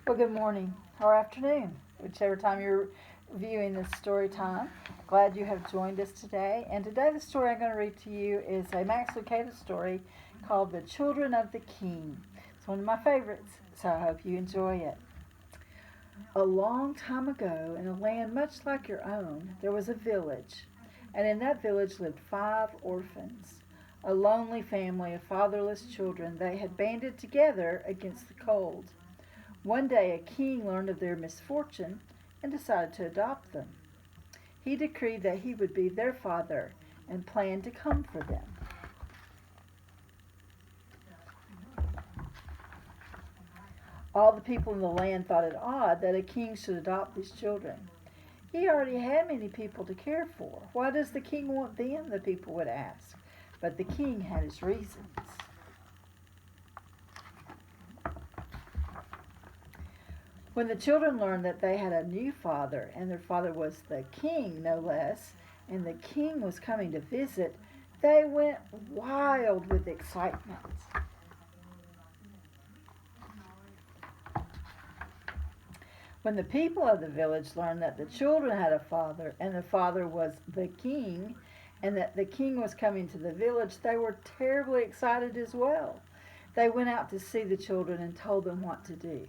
Well, good morning or afternoon, whichever time you're viewing this story time. Glad you have joined us today. And today, the story I'm going to read to you is a Max Lucado story called The Children of the King. It's one of my favorites, so I hope you enjoy it. A long time ago, in a land much like your own, there was a village, and in that village lived 5 orphans. A lonely family of fatherless children, they had banded together against the cold. One day a king learned of their misfortune and decided to adopt them. He decreed that he would be their father and planned to come for them. All the people in the land thought it odd that a king should adopt these children. He already had many people to care for. Why does the king want them? The people would ask. But the king had his reasons. When the children learned that they had a new father, and their father was the king, no less, and the king was coming to visit, they went wild with excitement. When the people of the village learned that the children had a father, and the father was the king, and that the king was coming to the village, they were terribly excited as well. They went out to see the children and told them what to do.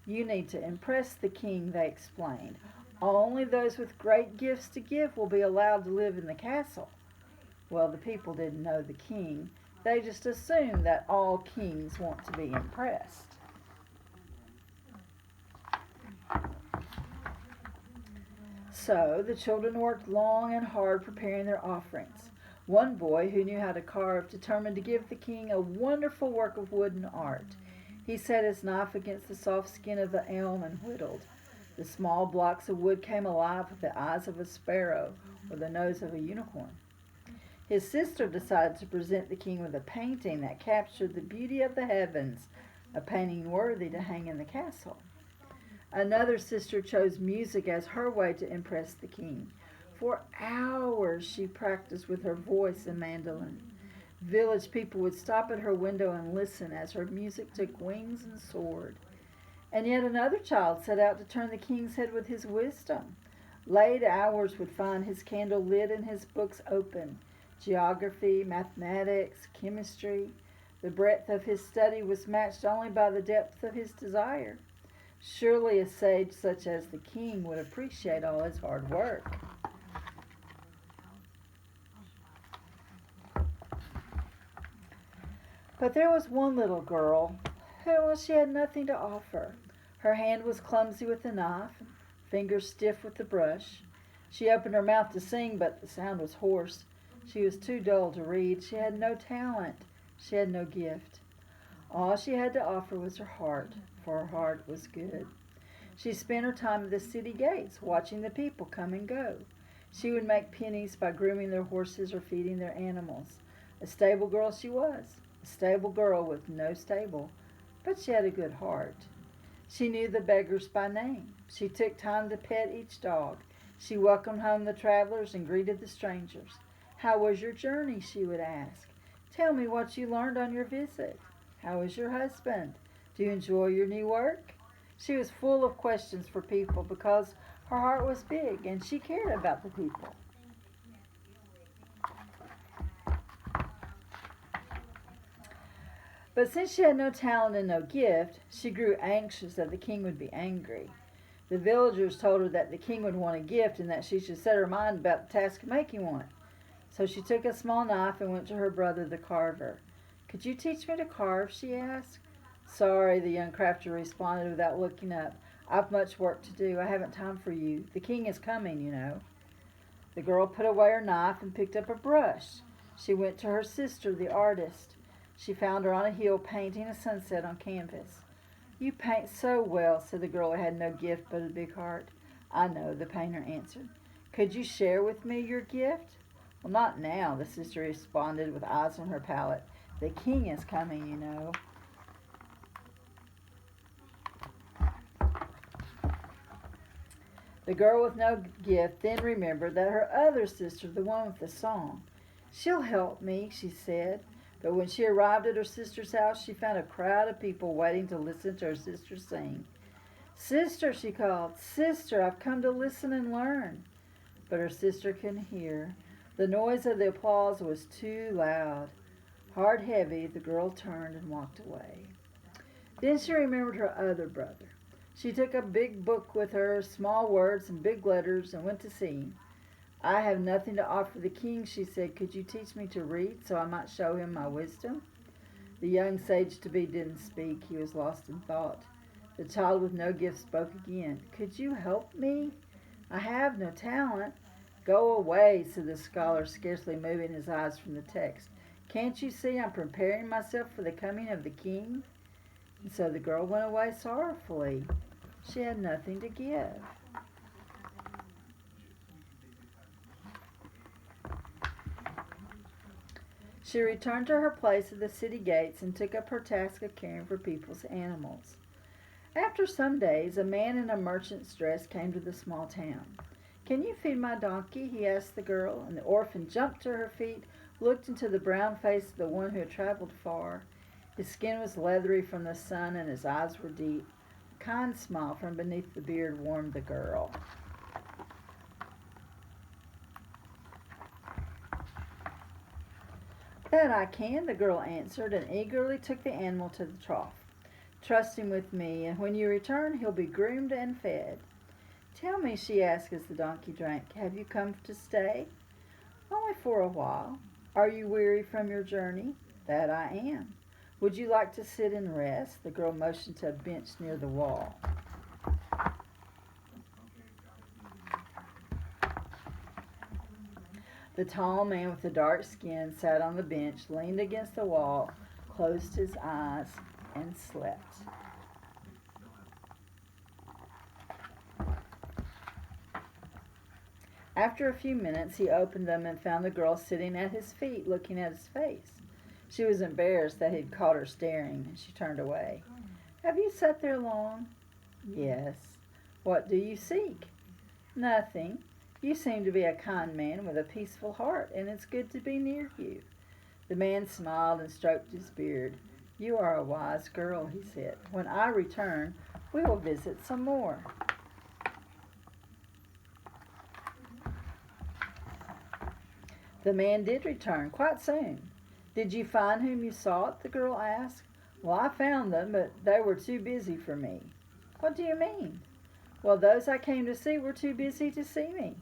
You need to impress the king, they explained. Only those with great gifts to give will be allowed to live in the castle. Well, the people didn't know the king. They just assumed that all kings want to be impressed. So the children worked long and hard preparing their offerings. One boy who knew how to carve determined to give the king a wonderful work of wood and art. He set his knife against the soft skin of the elm and whittled. The small blocks of wood came alive with the eyes of a sparrow or the nose of a unicorn. His sister decided to present the king with a painting that captured the beauty of the heavens, a painting worthy to hang in the castle. Another sister chose music as her way to impress the king. For hours she practiced with her voice and mandolin. Village people would stop at her window and listen as her music took wings and soared. And yet another child set out to turn the king's head with his wisdom. Late hours would find his candle lit and his books open. Geography, mathematics, chemistry. The breadth of his study was matched only by the depth of his desire. Surely a sage such as the king would appreciate all his hard work. But there was one little girl who, she had nothing to offer. Her hand was clumsy with the knife, fingers stiff with the brush. She opened her mouth to sing, but the sound was hoarse. She was too dull to read. She had no talent. She had no gift. All she had to offer was her heart, for her heart was good. She spent her time at the city gates, watching the people come and go. She would make pennies by grooming their horses or feeding their animals. A stable girl she was, a stable girl with no stable, but she had a good heart. She knew the beggars by name. She took time to pet each dog. She welcomed home the travelers and greeted the strangers. How was your journey, she would ask. Tell me what you learned on your visit. How is your husband? Do you enjoy your new work? She was full of questions for people because her heart was big and she cared about the people. But since she had no talent and no gift, she grew anxious that the king would be angry. The villagers told her that the king would want a gift and that she should set her mind about the task of making one. So she took a small knife and went to her brother the carver. Could you teach me to carve? She asked. Sorry, the young crafter responded without looking up. I've much work to do. I haven't time for you. The king is coming, you know. The girl put away her knife and picked up a brush. She went to her sister, the artist. She found her on a hill painting a sunset on canvas. You paint so well, said the girl who had no gift but a big heart. I know, the painter answered. Could you share with me your gift? Well, not now, the sister responded with eyes on her palette. The king is coming, you know. The girl with no gift then remembered that her other sister, the one with the song, she'll help me, she said. But when she arrived at her sister's house, she found a crowd of people waiting to listen to her sister sing. "Sister," she called, "Sister, I've come to listen and learn." But her sister couldn't hear. The noise of the applause was too loud. Heart heavy, the girl turned and walked away. Then she remembered her other brother. She took a big book with her, small words and big letters, and went to see him. "I have nothing to offer the king," she said. "Could you teach me to read so I might show him my wisdom?" The young sage-to-be didn't speak. He was lost in thought. The child with no gift spoke again. "Could you help me? I have no talent." "Go away," said the scholar, scarcely moving his eyes from the text. "Can't you see I'm preparing myself for the coming of the king?" And so the girl went away sorrowfully. She had nothing to give. She returned to her place at the city gates and took up her task of caring for people's animals. After some days, a man in a merchant's dress came to the small town. "Can you feed my donkey?" he asked the girl, and the orphan jumped to her feet, looked into the brown face of the one who had traveled far. His skin was leathery from the sun, and his eyes were deep. A kind smile from beneath the beard warmed the girl. "That I can," the girl answered, and eagerly took the animal to the trough. "Trust him with me, and when you return he'll be groomed and fed." "Tell me," she asked as the donkey drank, "have you come to stay?" "Only for a while." "Are you weary from your journey?" "That I am." "Would you like to sit and rest?" The girl motioned to a bench near the wall. The tall man with the dark skin sat on the bench, leaned against the wall, closed his eyes, and slept. After a few minutes, he opened them and found the girl sitting at his feet, looking at his face. She was embarrassed that he had caught her staring, and she turned away. "Have you sat there long?" "Yes." "What do you seek?" "Nothing. You seem to be a kind man with a peaceful heart, and it's good to be near you." The man smiled and stroked his beard. "You are a wise girl," he said. "When I return, we will visit some more." The man did return quite soon. "Did you find whom you sought?" the girl asked. "Well, I found them, but they were too busy for me." "What do you mean?" "Well, those I came to see were too busy to see me.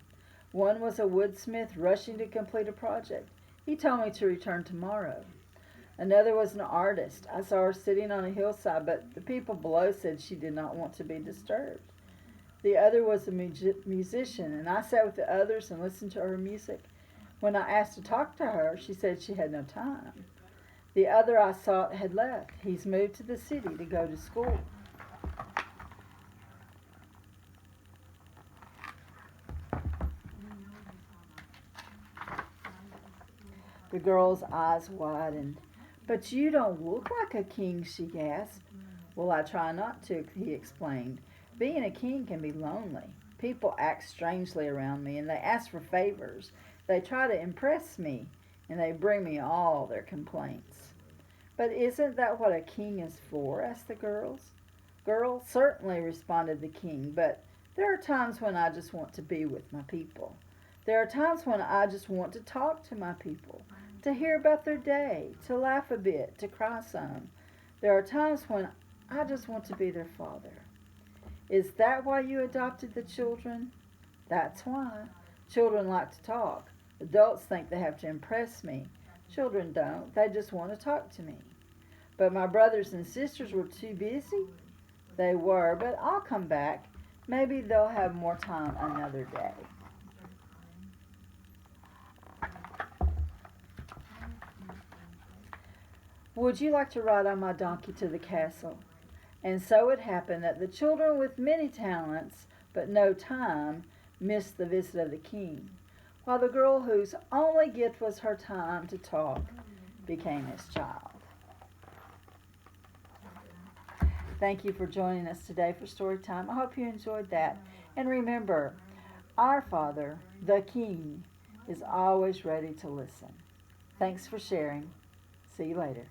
One was a woodsmith rushing to complete a project. He told me to return tomorrow. Another was an artist. I saw her sitting on a hillside, but the people below said she did not want to be disturbed. The other was a musician, and I sat with the others and listened to her music. When I asked to talk to her, she said she had no time. The other I sought had left. He's moved to the city to go to school." The girl's eyes widened. "But you don't look like a king," she gasped. "Well, I try not to," he explained. "Being a king can be lonely. People act strangely around me, and they ask for favors. They try to impress me, and they bring me all their complaints." "But isn't that what a king is for?" asked the girl. "Certainly," responded the king, "but there are times when I just want to be with my people. There are times when I just want to talk to my people, to hear about their day, to laugh a bit, to cry some. There are times when I just want to be their father." "Is that why you adopted the children?" "That's why. Children like to talk. Adults think they have to impress me. Children don't. They just want to talk to me." "But my brothers and sisters were too busy?" "They were, but I'll come back. Maybe they'll have more time another day." "Would you like to ride on my donkey to the castle?" And so it happened that the children with many talents but no time missed the visit of the king, while the girl whose only gift was her time to talk became his child. Thank you for joining us today for story time. I hope you enjoyed that. And remember, our Father, the King, is always ready to listen. Thanks for sharing. See you later.